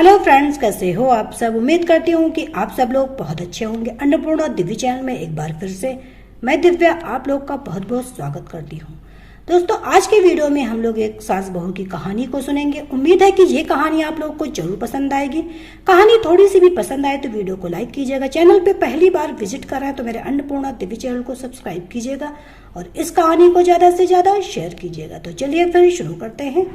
Hello friends, कैसे हो आप सब। उम्मीद करती हूँ कि आप सब लोग बहुत अच्छे होंगे। अन्नपूर्णा दिव्य चैनल में एक बार फिर से मैं दिव्या आप लोग का बहुत बहुत स्वागत करती हूँ। दोस्तों, आज के वीडियो में हम लोग एक सास बहू की कहानी को सुनेंगे। उम्मीद है कि ये कहानी आप लोग को जरूर पसंद आएगी। कहानी थोड़ी सी भी पसंद आए तो वीडियो को लाइक कीजिएगा। चैनल पे पहली बार विजिट कर रहे हैं तो मेरे अन्नपूर्णा दिव्य चैनल को सब्सक्राइब कीजिएगा और इस कहानी को ज्यादा से ज्यादा शेयर कीजिएगा। तो चलिए फिर शुरू करते हैं।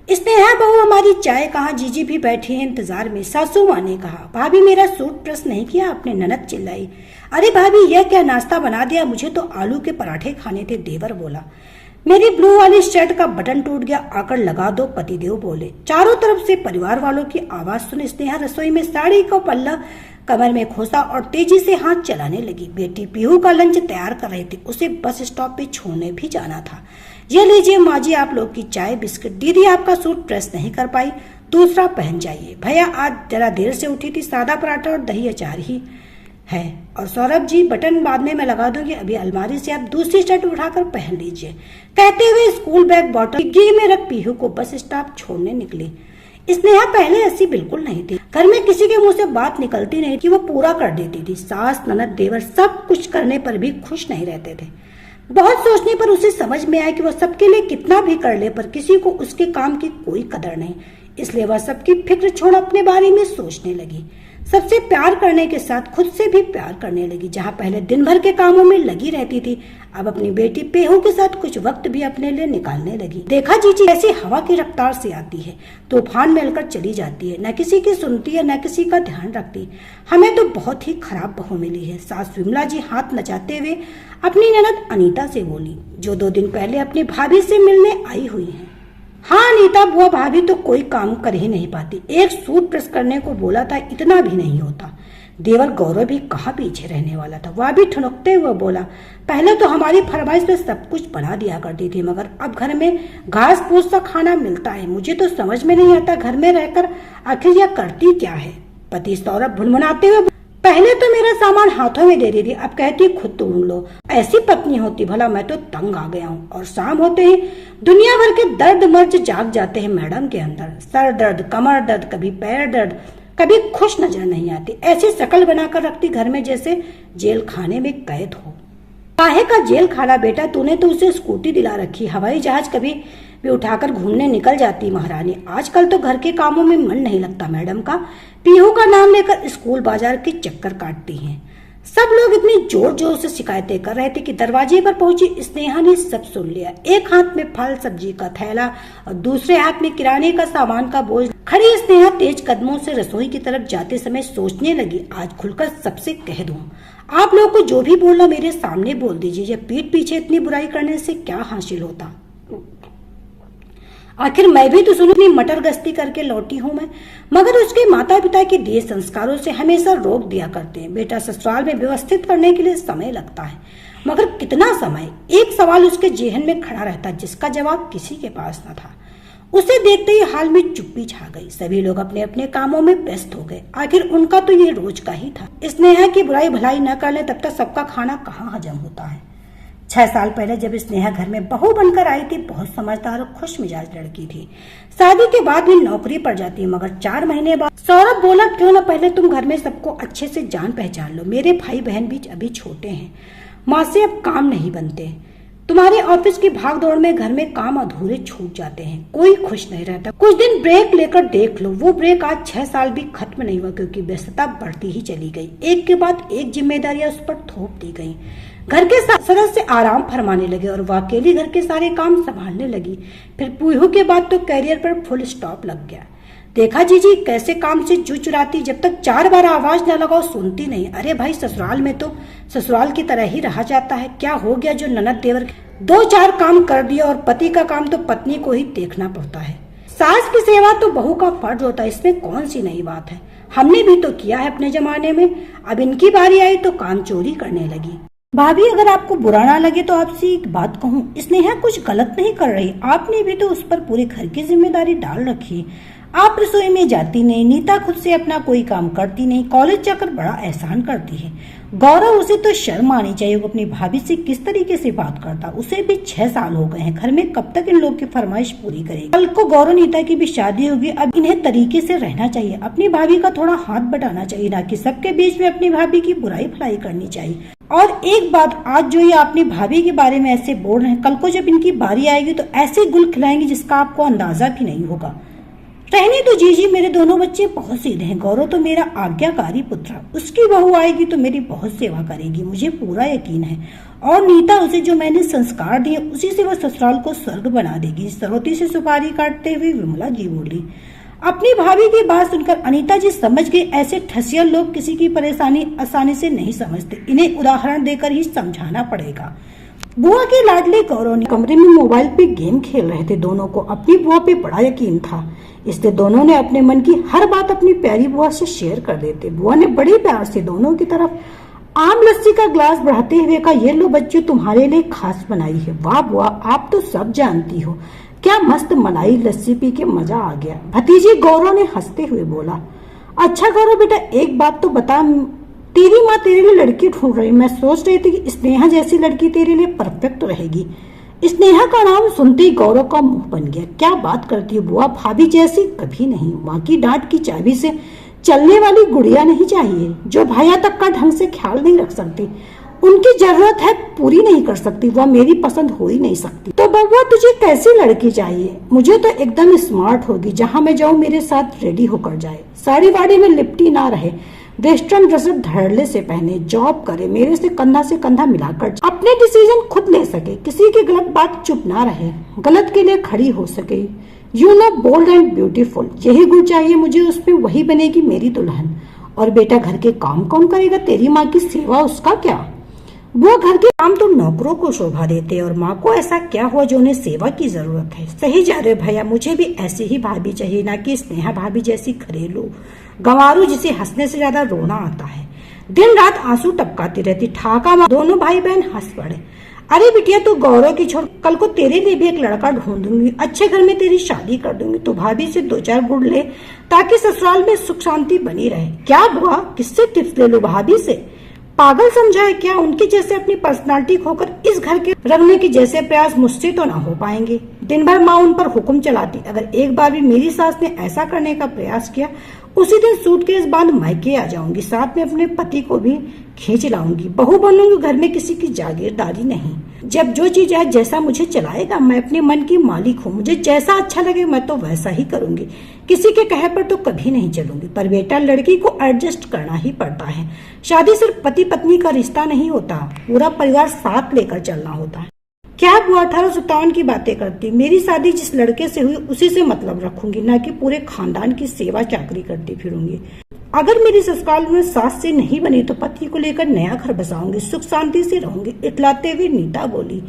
स्नेहा बहू हमारी चाय कहाँ, जीजी भी बैठी है इंतजार में। सासू माँ ने कहा, भाभी मेरा सूट प्रेस नहीं किया आपने। ननद चिल्लाई, अरे भाभी यह क्या नाश्ता बना दिया, मुझे तो आलू के पराठे खाने थे। देवर बोला, मेरी ब्लू वाली शर्ट का बटन टूट गया, आकर लगा दो। पतिदेव बोले। चारों तरफ से परिवार वालों की आवाज सुन स्नेहा रसोई में साड़ी का पल्ला कमर में खोसा और तेजी से हाथ चलाने लगी। बेटी पीहू का लंच तैयार कर रही थी, उसे बस स्टॉप पे छोड़ने भी जाना था। ये लीजिए माँ जी आप लोग की चाय बिस्किट। दीदी आपका सूट प्रेस नहीं कर पाई, दूसरा पहन जाइए। भैया आज जरा देर से उठी थी, सादा पराठा और दही अचार ही है। और सौरभ जी बटन बाद में मैं लगा दूंगी, अभी अलमारी से आप दूसरी शर्ट उठाकर पहन लीजिए। कहते हुए स्कूल बैग बॉटल डिग्गी में रख पीहू को बस स्टॉप छोड़ने निकली। स्नेहा पहले ऐसी बिल्कुल नहीं थी। घर में किसी के मुंह से बात निकलती नहीं कि वो पूरा कर देती थी। सास ननद देवर सब कुछ करने पर भी खुश नहीं रहते थे। बहुत सोचने पर उसे समझ में आया कि वह सबके लिए कितना भी कर ले पर किसी को उसके काम की कोई कदर नहीं। इसलिए वह सबकी फिक्र छोड़ अपने बारे में सोचने लगी। सबसे प्यार करने के साथ खुद से भी प्यार करने लगी। जहाँ पहले दिन भर के कामों में लगी रहती थी, अब अपनी बेटी पेहू के साथ कुछ वक्त भी अपने लिए निकालने लगी। देखा जीजी ऐसी हवा की रफ्तार से आती है, तूफान में मिलकर चली जाती है, न किसी की सुनती है न किसी का ध्यान रखती। हमें तो बहुत ही खराब बहू मिली है। सास विमला जी हाथ नचाते हुए अपनी ननद अनीता से बोली, जो 2 दिन पहले अपनी भाभी से मिलने आई हुई है। हाँ अनीता बुआ, भाभी तो कोई काम कर ही नहीं पाती। एक सूट प्रेस करने को बोला था, इतना भी नहीं होता। देवर गौरव भी कहाँ पीछे रहने वाला था, वह भी ठुनकते हुए बोला, पहले तो हमारी फरमाइश पे सब कुछ बना दिया करती थी, मगर अब घर में घास फूस सा खाना मिलता है। मुझे तो समझ में नहीं आता घर में रहकर आखिर यह करती क्या है। पति सौरभ भुनभुनाते हुए, पहले तो मेरा सामान हाथों में दे देती, अब कहती खुद ढूंढ लो। ऐसी पत्नी होती भला, मैं तो तंग आ गया हूँ। और शाम होते ही दुनिया भर के दर्द मर्ज जाग जाते हैं मैडम के अंदर। सर दर्द, कमर दर्द, कभी पैर दर्द, कभी खुश नजर नहीं आती। ऐसी शकल बनाकर रखती घर में जैसे जेल खाने में कैद हो। काहे का जेल खाना बेटा, तूने तो उसे स्कूटी दिला रखी, हवाई जहाज कभी भी उठाकर घूमने निकल जाती महारानी। आजकल तो घर के कामों में मन नहीं लगता मैडम का। पीहू का नाम लेकर स्कूल बाजार के चक्कर काटती हैं। सब लोग इतनी जोर जोर से शिकायतें कर रहे थे कि दरवाजे पर पहुंची स्नेहा ने सब सुन लिया। एक हाथ में फल सब्जी का थैला और दूसरे हाथ में किराने का सामान का बोझ। खड़ी स्नेहा तेज कदमों से रसोई की तरफ जाते समय सोचने लगी, आज खुलकर सबसे कह दूं, आप लोग को जो भी बोलना मेरे सामने बोल दीजिए। ये पीठ पीछे इतनी बुराई करने से क्या हासिल होता। आखिर मैं भी तो सुनी मटर गश्ती करके लौटी हूँ मैं। मगर उसके माता पिता के दिए संस्कारों से हमेशा रोक दिया करते हैं, बेटा ससुराल में व्यवस्थित करने के लिए समय लगता है। मगर कितना समय। एक सवाल उसके जेहन में खड़ा रहता जिसका जवाब किसी के पास न था। उसे देखते ही हाल में चुप्पी छा गई। सभी लोग अपने अपने कामों में व्यस्त हो गए। आखिर उनका तो ये रोज का ही था। स्नेहा की बुराई भलाई न कर ले तब तक सबका खाना कहाँ हजम होता है। 6 साल पहले जब स्नेहा घर में बहू बनकर आई थी, बहुत समझदार और खुश मिजाज लड़की थी। शादी के बाद भी नौकरी पर जाती, मगर 4 महीने बाद सौरभ बोला, क्यों न पहले तुम घर में सबको अच्छे से जान पहचान लो। मेरे भाई बहन भी अभी छोटे हैं, माँ से अब काम नहीं बनते। तुम्हारे ऑफिस की भाग दौड़ में घर में काम अधूरे छूट जाते हैं, कोई खुश नहीं रहता। कुछ दिन ब्रेक लेकर देख लो। वो ब्रेक आज 6 साल भी खत्म नहीं हुआ, क्योंकि व्यस्तता बढ़ती ही चली गई। एक के बाद एक जिम्मेदारियां उस पर थोप दी गई। घर के सदस्य आराम फरमाने लगे और वह अकेली घर के सारे काम संभालने लगी। फिर पीहू के बाद तो कैरियर पर फुल स्टॉप लग गया। देखा जीजी कैसे काम से जू चुराती, जब तक 4 बार आवाज न लगाओ सुनती नहीं। अरे भाई, ससुराल में तो ससुराल की तरह ही रहा जाता है। क्या हो गया जो ननद देवर 2-4 काम कर दिया और पति का काम तो पत्नी को ही देखना पड़ता है। सास की सेवा तो बहू का फर्ज होता है, इसमें कौन सी नई बात है। हमने भी तो किया है अपने जमाने में। अब इनकी बारी आई तो काम चोरी करने लगी। भाभी अगर आपको बुरा ना लगे तो आपसे एक बात कहूँ, स्नेहा कुछ गलत नहीं कर रही। आपने भी तो उस पर पूरे घर की जिम्मेदारी डाल रखी। आप रसोई में जाती नहीं, नीता खुद से अपना कोई काम करती नहीं, कॉलेज जाकर बड़ा एहसान करती है। गौरव, उसे तो शर्म आनी चाहिए, वो अपनी भाभी से किस तरीके से बात करता। उसे भी 6 साल हो गए हैं, घर में कब तक इन लोग की फरमाइश पूरी करेगी। कल को गौरव नीता की भी शादी होगी, अब इन्हें तरीके से रहना चाहिए, अपनी भाभी का थोड़ा हाथ बटाना चाहिए, ना कि सबके बीच में अपनी भाभी की बुराई भलाई करनी चाहिए। और एक बात, आज जो ये अपनी भाभी के बारे में ऐसे बोल रहे हैं, कल को जब इनकी बारी आएगी तो ऐसे गुल खिलाएंगे जिसका आपको अंदाजा भी नहीं होगा। रहने तो जीजी, मेरे दोनों बच्चे बहुत सीधे हैं। गौरव तो मेरा आज्ञाकारी पुत्र, उसकी बहू आएगी तो मेरी बहुत सेवा करेगी, मुझे पूरा यकीन है। और नीता, उसे जो मैंने संस्कार दिए उसी से वह ससुराल को स्वर्ग बना देगी। सरोती से सुपारी काटते हुए विमला जी बोली। अपनी भाभी की बात सुनकर अनीता जी समझ गई, ऐसे ठसियल लोग किसी की परेशानी आसानी से नहीं समझते, इन्हें उदाहरण देकर ही समझाना पड़ेगा। बुआ के लाडले गौरव ने कमरे में मोबाइल पे गेम खेल रहे थे। दोनों को अपनी बुआ पे बड़ा यकीन था, इसलिए दोनों ने अपने मन की हर बात अपनी प्यारी बुआ से शेयर कर देते। बुआ ने बड़े प्यार से दोनों की तरफ आम लस्सी का ग्लास बढ़ाते हुए कहा, ये लो बच्चे, तुम्हारे लिए खास बनाई है। वाह बुआ, आप तो सब जानती हो, क्या मस्त मलाई लस्सी पी के मजा आ गया। भतीजी, गौरव ने हंसते हुए बोला। अच्छा गौरव बेटा, एक बात तो बता, तेरी माँ तेरे लिए लड़की ढूंढ रही, मैं सोच रही थी कि स्नेहा जैसी लड़की तेरे लिए परफेक्ट रहेगी। स्नेहा का नाम सुनते ही गौरव का मुंह बन गया। क्या बात करती है बुआ, भाभी जैसी कभी नहीं। माँ की डांट की चाबी से चलने वाली गुड़िया नहीं चाहिए, जो भैया तक का ढंग से ख्याल नहीं रख सकती, उनकी जरूरत है पूरी नहीं कर सकती, वह मेरी पसंद हो ही नहीं सकती। तो बबुआ, तुझे कैसी लड़की चाहिए? मुझे तो एकदम स्मार्ट होगी, जहाँ मैं जाऊँ मेरे साथ रेडी होकर जाए, साड़ी वाड़ी में लिपटी ना रहे, वेस्टर्न ड्रेस धड़ल्ले से पहने, जॉब करे, मेरे से कंधा मिलाकर अपने डिसीजन खुद ले सके, किसी की गलत बात चुप ना रहे, गलत के लिए खड़ी हो सके, you know bold and beautiful, यही गुण चाहिए मुझे, उसमें वही बनेगी मेरी दुल्हन। और बेटा, घर के काम कौन करेगा? तेरी माँ की सेवा, उसका क्या? वो घर के काम तो नौकरों को शोभा देते, और माँ को ऐसा क्या हुआ जो उन्हें सेवा की जरूरत है? सही जा रहे भैया, मुझे भी ऐसी ही भाभी चाहिए, ना कि स्नेहा भाभी जैसी घरेलू गंवारू जिसे हंसने से ज्यादा रोना आता है, दिन रात आंसू टपकाती रहती। ठाका माँ, दोनों भाई बहन हंस पड़े। अरे बिटिया, तू गौरव की छोड़, कल को तेरे लिए भी एक लड़का ढूंढ दूंगी, अच्छे घर में तेरी शादी कर दूंगी, तू भाभी से 2-4 गुड़ ले ताकि ससुराल में सुख शांति बनी रहे। क्या बुआ, किससे टिप्स ले लूं? भाभी से? पागल समझा है क्या? उनके जैसे अपनी पर्सनालिटी खोकर इस घर के रखने के जैसे प्रयास मुझसे तो ना हो पाएंगे। दिन भर माँ उन पर हुक्म चलाती, अगर एक बार भी मेरी सास ने ऐसा करने का प्रयास किया, उसी दिन सूटकेस बांध मायके आ जाऊंगी, साथ में अपने पति को भी खींच लाऊंगी, बहू बनूंगी, घर में किसी की जागीरदारी नहीं। जब जो चीज है, जैसा मुझे चलाएगा, मैं अपने मन की मालिक हूँ, मुझे जैसा अच्छा लगे मैं तो वैसा ही करूंगी, किसी के कहे पर तो कभी नहीं चलूंगी। पर बेटा, लड़की को एडजस्ट करना ही पड़ता है, शादी सिर्फ पति पत्नी का रिश्ता नहीं होता, पूरा परिवार साथ लेकर चलना होता है। क्या बुआ 1857 की बातें करती? मेरी शादी जिस लड़के से हुई उसी से मतलब रखूंगी, ना कि पूरे खानदान की सेवा चाकरी करती फिरूंगी। अगर मेरी ससुराल में सास से नहीं बनी तो पति को लेकर नया घर बसाऊंगी, सुख शांति से रहूंगी, इतलाते हुए नीता बोली।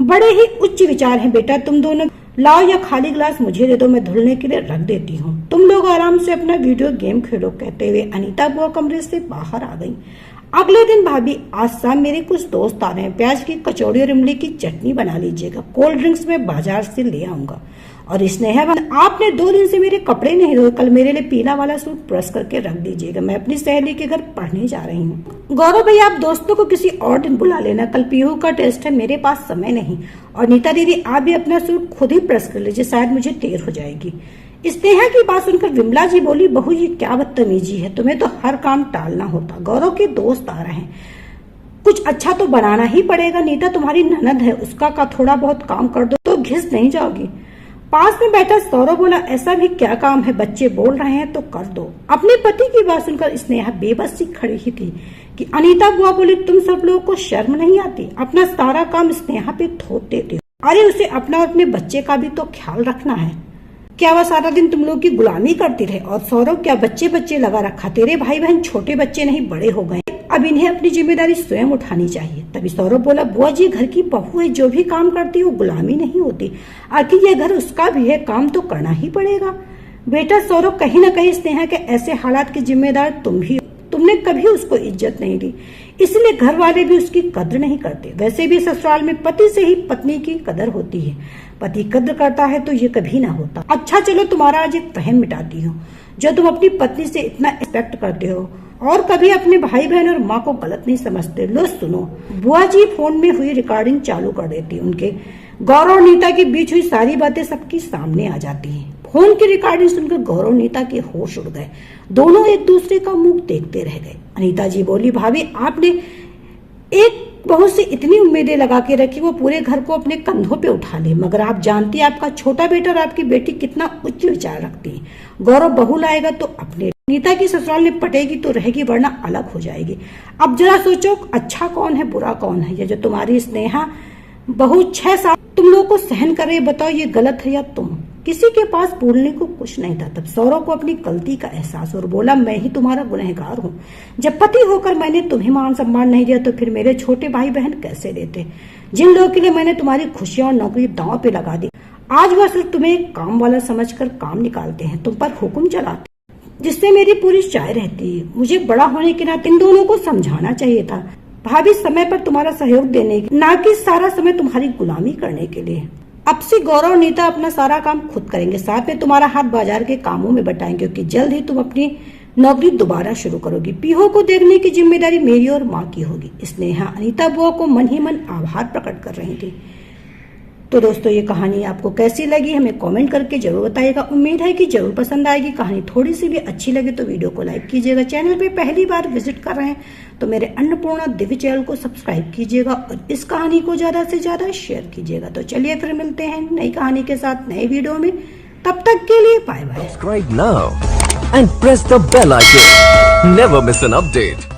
बड़े ही उच्च विचार हैं बेटा, तुम दोनों लाओ या खाली गिलास मुझे दे दो, मैं धुलने के लिए रख देती हूँ, तुम लोग आराम से अपना वीडियो गेम खेलो। कहते हुए अनीता बुआ कमरे से बाहर आ गई। अगले दिन, भाभी आज शाम मेरे कुछ दोस्त आ रहे हैं, प्याज की कचौड़ी और इमली की चटनी बना लीजिएगा, कोल्ड ड्रिंक्स में बाजार से ले आऊंगा। और स्नेहा, आपने 2 दिन से मेरे कपड़े नहीं धोए, कल मेरे लिए पीला वाला सूट प्रेस करके रख दीजिएगा, मैं अपनी सहेली के घर पढ़ने जा रही हूँ। गौरव भैया, आप दोस्तों को किसी और दिन बुला लेना, कल पीहू का टेस्ट है, मेरे पास समय नहीं। और नीता दीदी, आप भी अपना सूट खुद ही प्रेस कर लीजिए, शायद मुझे देर हो जाएगी। स्नेहा की बात सुनकर विमला जी बोली, बहू ये क्या बदतमीजी है, तुम्हें तो हर काम टालना होता, गौरव के दोस्त आ रहे हैं, कुछ अच्छा तो बनाना ही पड़ेगा। नीता तुम्हारी ननद है, उसका का थोड़ा बहुत काम कर दो तो घिस नहीं जाओगी। पास में बैठा सौरभ बोला, ऐसा भी क्या काम है, बच्चे बोल रहे हैं तो कर दो। अपने पति की बात सुनकर स्नेहा बेबस सी खड़ी ही थी कि अनीता बुआ बोली, तुम सब लोगों को शर्म नहीं आती, अपना सारा काम स्नेहा पे थोप देते हो। अरे उसे अपना और अपने बच्चे का भी तो ख्याल रखना है, क्या वह सारा दिन तुम लोग की गुलामी करती रहे? और सौरभ, क्या बच्चे बच्चे लगा रखा, तेरे भाई बहन छोटे बच्चे नहीं बड़े हो गए, अब इन्हें अपनी जिम्मेदारी स्वयं उठानी चाहिए। तभी सौरभ बोला, बुआ जी घर की बहू है, जो भी काम करती है वो गुलामी नहीं होती, आखिर यह घर उसका भी है, काम तो करना ही पड़ेगा। बेटा सौरभ, कहीं न कहीं स्नेहा के ऐसे हालात के जिम्मेदार तुम तुमने कभी उसको इज्जत नहीं दी, इसलिए घर वाले भी उसकी कद्र नहीं करते। वैसे भी ससुराल में पति से ही पत्नी की कदर होती है, पति कद्र करता है तो ये कभी ना होता। अच्छा चलो तुम्हारा आज एक वहम मिटाती हूँ, जो तुम अपनी पत्नी से इतना एक्सपेक्ट करते हो और कभी अपने भाई बहन और माँ को गलत नहीं समझते। लो सुनो, बुआ जी फोन में हुई रिकॉर्डिंग चालू कर देती। उनके गौरव और नीता के बीच हुई सारी बातें सबकी सामने आ जाती हैं। फोन की रिकॉर्डिंग सुनकर गौरव नीता के होश उड़ गए, दोनों एक दूसरे का मुंह देखते रह गए। अनीता जी बोली, भाभी आपने एक बहू से इतनी उम्मीदें लगा के रखी, वो पूरे घर को अपने कंधों पे उठा ले, मगर आप जानती है आपका छोटा बेटा और आपकी बेटी कितना उच्च विचार रखती है। गौरव बहू लाएगा तो अपने, नीता की ससुराल में पटेगी तो रहेगी वरना अलग हो जाएगी। अब जरा सोचो अच्छा कौन है बुरा कौन है। ये जो तुम्हारी स्नेहा बहू 6 साल तुम लोगों को सहन कर रही है, बताओ ये गलत है या तुम? किसी के पास बोलने को कुछ नहीं था। तब सौरव को अपनी गलती का एहसास और बोला, मैं ही तुम्हारा गुनहगार हूँ। जब पति होकर मैंने तुम्हें मान सम्मान नहीं दिया तो फिर मेरे छोटे भाई बहन कैसे देते? जिन लोगों के लिए मैंने तुम्हारी खुशियां और नौकरी दांव पे लगा दी, आज वह सिर्फ तुम्हें एक काम वाला समझकर काम निकालते हैं, तुम पर हुक्म चलाते, जिससे मेरी पूरी चाय रहती है। मुझे बड़ा होने के नाते इन दोनों को समझाना चाहिए था भाभी, समय पर तुम्हारा सहयोग देने की, ना कि सारा समय तुम्हारी गुलामी करने के लिए। अब से गौरव और नीता अपना सारा काम खुद करेंगे, साथ में तुम्हारा हाथ बाजार के कामों में बटाएंगे, क्योंकि जल्द ही तुम अपनी नौकरी दोबारा शुरू करोगी। पीहू को देखने की जिम्मेदारी मेरी और माँ की होगी। स्नेहा अनीता बुआ को मन ही मन आभार प्रकट कर रही थी। तो दोस्तों ये कहानी आपको कैसी लगी हमें कमेंट करके जरूर बताइएगा। उम्मीद है कि जरूर पसंद आएगी। कहानी थोड़ी सी भी अच्छी लगे तो वीडियो को लाइक कीजिएगा। चैनल पे पहली बार विजिट कर रहे हैं तो मेरे अन्नपूर्णा दिव्य चैनल को सब्सक्राइब कीजिएगा और इस कहानी को ज्यादा से ज्यादा शेयर कीजिएगा। तो चलिए फिर मिलते हैं नई कहानी के साथ नए वीडियो में, तब तक के लिए bye bye. Subscribe now and press the bell icon. Never miss an update.